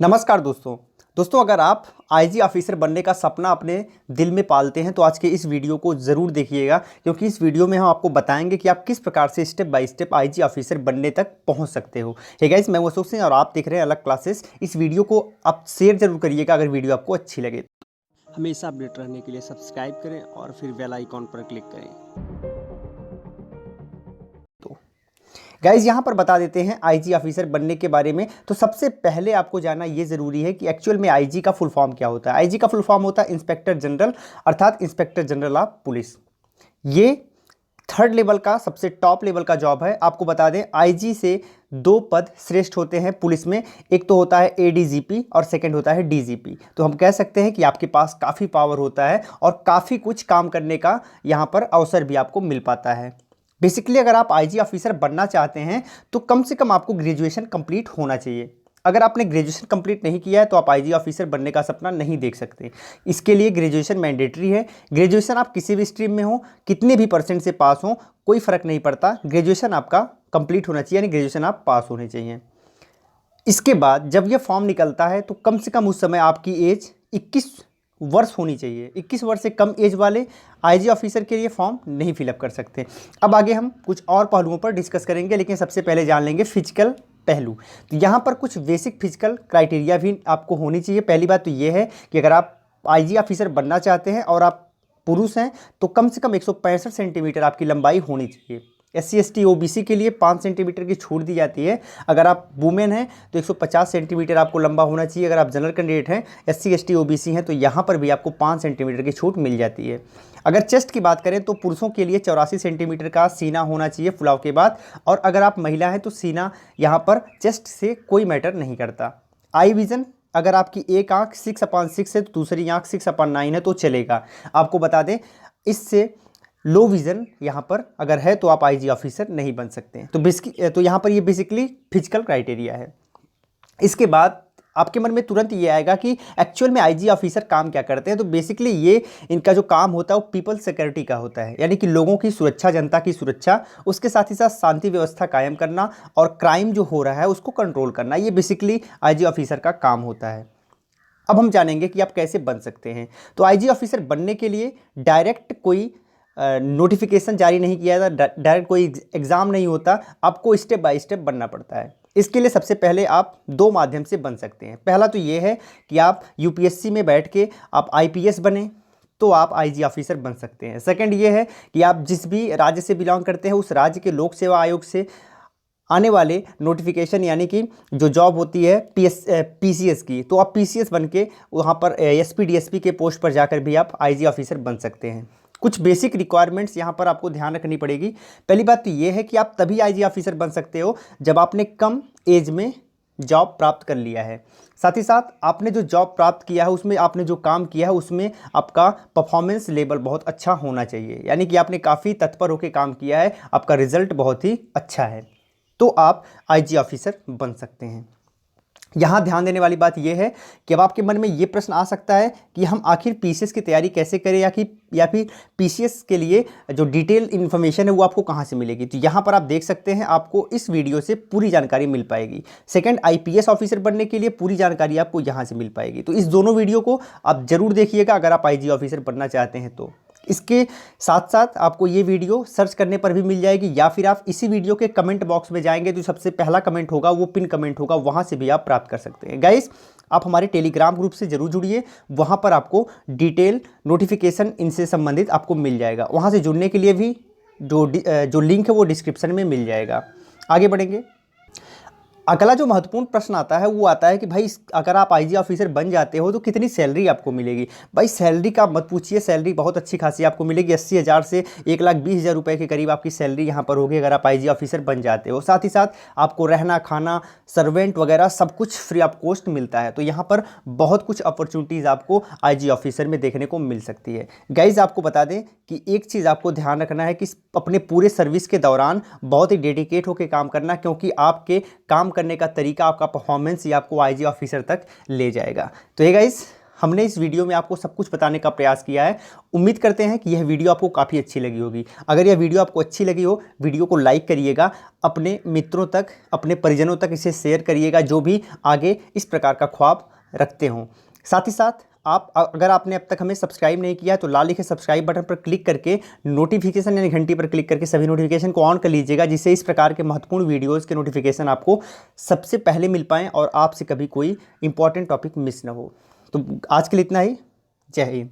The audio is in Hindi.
नमस्कार दोस्तों अगर आप आईजी ऑफिसर बनने का सपना अपने दिल में पालते हैं तो आज के इस वीडियो को ज़रूर देखिएगा, क्योंकि इस वीडियो में हम आपको बताएंगे कि आप किस प्रकार से step by step IG officer बनने तक पहुंच सकते हो। हे गाइस, मैं अशोक सिंह और आप देख रहे हैं अलग क्लासेस। इस वीडियो को आप शेयर जरूर करिएगा अगर वीडियो आपको अच्छी लगे। हमेशा अपडेट रहने के लिए सब्सक्राइब करें और फिर बेल आइकॉन पर क्लिक करें। गाइज यहाँ पर बता देते हैं आईजी ऑफिसर बनने के बारे में। तो सबसे पहले आपको जानना ये ज़रूरी है कि एक्चुअल में आईजी का फुल फॉर्म क्या होता है। आईजी का फुल फॉर्म होता है इंस्पेक्टर जनरल, अर्थात इंस्पेक्टर जनरल ऑफ पुलिस। ये थर्ड लेवल का सबसे टॉप लेवल का जॉब है। आपको बता दें आईजी से दो पद श्रेष्ठ होते हैं पुलिस में, एक तो होता है एडीजीपी और सेकंड होता है डीजीपी। तो हम कह सकते हैं कि आपके पास काफ़ी पावर होता है और काफ़ी कुछ काम करने का यहाँ पर अवसर भी आपको मिल पाता है। बेसिकली अगर आप आईजी ऑफिसर बनना चाहते हैं तो कम से कम आपको ग्रेजुएशन कंप्लीट होना चाहिए। अगर आपने ग्रेजुएशन कंप्लीट नहीं किया है तो आप आईजी ऑफिसर बनने का सपना नहीं देख सकते। इसके लिए ग्रेजुएशन मैंडेटरी है। ग्रेजुएशन आप किसी भी स्ट्रीम में हो, कितने भी परसेंट से पास हो, कोई फ़र्क नहीं पड़ता, ग्रेजुएशन आपका कंप्लीट होना चाहिए, यानी ग्रेजुएशन आप पास होने चाहिए। इसके बाद जब यह फॉर्म निकलता है तो कम से कम उस समय आपकी एज 21 वर्ष होनी चाहिए। 21 वर्ष से कम एज वाले आईजी ऑफिसर के लिए फॉर्म नहीं फिलअप कर सकते। अब आगे हम कुछ और पहलुओं पर डिस्कस करेंगे, लेकिन सबसे पहले जान लेंगे फिजिकल पहलू। तो यहाँ पर कुछ बेसिक फिजिकल क्राइटेरिया भी आपको होनी चाहिए। पहली बात तो ये है कि अगर आप आईजी ऑफिसर बनना चाहते हैं और आप पुरुष हैं तो कम से कम 165 सेंटीमीटर आपकी लंबाई होनी चाहिए। SC ST OBC के लिए 5 सेंटीमीटर की छूट दी जाती है। अगर आप वुमेन हैं तो 150 सेंटीमीटर आपको लंबा होना चाहिए। अगर आप जनरल कैंडिडेट हैं, SC ST OBC हैं, तो यहाँ पर भी आपको 5 सेंटीमीटर की छूट मिल जाती है। अगर चेस्ट की बात करें तो पुरुषों के लिए 84 सेंटीमीटर का सीना होना चाहिए फुलाव के बाद, और अगर आप महिला हैं तो सीना यहाँ पर चेस्ट से कोई मैटर नहीं करता। आई विज़न, अगर आपकी एक आँख 6/6 है तो दूसरी आँख 6/9 है तो चलेगा। आपको बता दें इससे लो विज़न यहाँ पर अगर है तो आप आईजी ऑफिसर नहीं बन सकते हैं। तो यहाँ पर ये बेसिकली फिजिकल क्राइटेरिया है। इसके बाद आपके मन में तुरंत ये आएगा कि एक्चुअल में आईजी ऑफिसर काम क्या करते हैं। तो बेसिकली ये इनका जो काम होता है वो पीपल सिक्योरिटी का होता है, यानी कि लोगों की सुरक्षा, जनता की सुरक्षा, उसके साथ ही साथ शांति व्यवस्था कायम करना और क्राइम जो हो रहा है उसको कंट्रोल करना, ये बेसिकली आईजी ऑफिसर का काम होता है। अब हम जानेंगे कि आप कैसे बन सकते हैं। तो आईजी ऑफिसर बनने के लिए डायरेक्ट कोई नोटिफिकेशन जारी नहीं किया जाता, डायरेक्ट कोई एग्ज़ाम नहीं होता, आपको स्टेप बाय स्टेप बनना पड़ता है। इसके लिए सबसे पहले आप दो माध्यम से बन सकते हैं। पहला तो ये है कि आप यूपीएससी में बैठ के आप आईपीएस बने तो आप आईजी ऑफिसर बन सकते हैं। सेकंड ये है कि आप जिस भी राज्य से बिलोंग करते हैं उस राज्य के लोक सेवा आयोग से आने वाले नोटिफिकेशन, यानी कि जो जॉब होती है पीसीएस की, तो आप पीसीएस बन के वहाँ पर एसपी डीएसपी के पोस्ट पर जाकर भी आप आईजी ऑफिसर बन सकते हैं। कुछ बेसिक रिक्वायरमेंट्स यहाँ पर आपको ध्यान रखनी पड़ेगी। पहली बात तो ये है कि आप तभी आईजी ऑफिसर बन सकते हो जब आपने कम एज में जॉब प्राप्त कर लिया है। साथ ही साथ आपने जो जॉब प्राप्त किया है उसमें आपने जो काम किया है उसमें आपका परफॉर्मेंस लेवल बहुत अच्छा होना चाहिए, यानी कि आपने काफ़ी तत्पर होकर काम किया है, आपका रिजल्ट बहुत ही अच्छा है, तो आप आईजी ऑफिसर बन सकते हैं। यहाँ ध्यान देने वाली बात यह है कि अब आपके मन में ये प्रश्न आ सकता है कि हम आखिर पीसीएस की तैयारी कैसे करें, या फिर पीसीएस के लिए जो डिटेल इन्फॉर्मेशन है वो आपको कहाँ से मिलेगी। तो यहाँ पर आप देख सकते हैं आपको इस वीडियो से पूरी जानकारी मिल पाएगी। सेकंड, आईपीएस ऑफिसर बनने के लिए पूरी जानकारी आपको यहाँ से मिल पाएगी। तो इस दोनों वीडियो को आप ज़रूर देखिएगा अगर आप आईजी ऑफिसर बनना चाहते हैं तो। इसके साथ साथ आपको ये वीडियो सर्च करने पर भी मिल जाएगी, या फिर आप इसी वीडियो के कमेंट बॉक्स में जाएंगे तो सबसे पहला कमेंट होगा वो पिन कमेंट होगा, वहाँ से भी आप प्राप्त कर सकते हैं। गाइस, आप हमारे टेलीग्राम ग्रुप से जरूर जुड़िए, वहाँ पर आपको डिटेल नोटिफिकेशन इनसे संबंधित आपको मिल जाएगा। वहाँ से जुड़ने के लिए भी जो लिंक है वो डिस्क्रिप्शन में मिल जाएगा। आगे बढ़ेंगे। अगला जो महत्वपूर्ण प्रश्न आता है वो आता है कि भाई अगर आप आईजी ऑफिसर बन जाते हो तो कितनी सैलरी आपको मिलेगी। भाई सैलरी का मत पूछिए, सैलरी बहुत अच्छी खासी आपको मिलेगी। 80,000 से 1,20,000 रुपये के करीब आपकी सैलरी यहाँ पर होगी अगर आप आईजी ऑफिसर बन जाते हो। साथ ही साथ आपको रहना, खाना, सर्वेंट वगैरह सब कुछ फ्री ऑफ कॉस्ट मिलता है। तो यहाँ पर बहुत कुछ अपॉर्चुनिटीज़ आपको आईजी ऑफिसर में देखने को मिल सकती है। गाइज, आपको बता दें कि एक चीज़ आपको ध्यान रखना है कि अपने पूरे सर्विस के दौरान बहुत ही डेडिकेट होकर काम करना, क्योंकि आपके काम करने का तरीका, आपका परफॉर्मेंस ही आपको आईजी ऑफिसर तक ले जाएगा। तो ये गाइस, हमने इस वीडियो में आपको सब कुछ बताने का प्रयास किया है। उम्मीद करते हैं कि यह वीडियो आपको काफ़ी अच्छी लगी होगी। अगर यह वीडियो आपको अच्छी लगी हो, वीडियो को लाइक करिएगा, अपने मित्रों तक, अपने परिजनों तक इसे शेयर करिएगा जो भी आगे इस प्रकार का ख्वाब रखते हों। साथ ही साथ आप अगर आपने अब तक हमें सब्सक्राइब नहीं किया है तो लाल लिखे सब्सक्राइब बटन पर क्लिक करके नोटिफिकेशन यानी घंटी पर क्लिक करके सभी नोटिफिकेशन को ऑन कर लीजिएगा, जिससे इस प्रकार के महत्वपूर्ण वीडियोज़ के नोटिफिकेशन आपको सबसे पहले मिल पाएँ और आपसे कभी कोई इंपॉर्टेंट टॉपिक मिस ना हो। तो आज के लिए इतना ही। जय हिंद।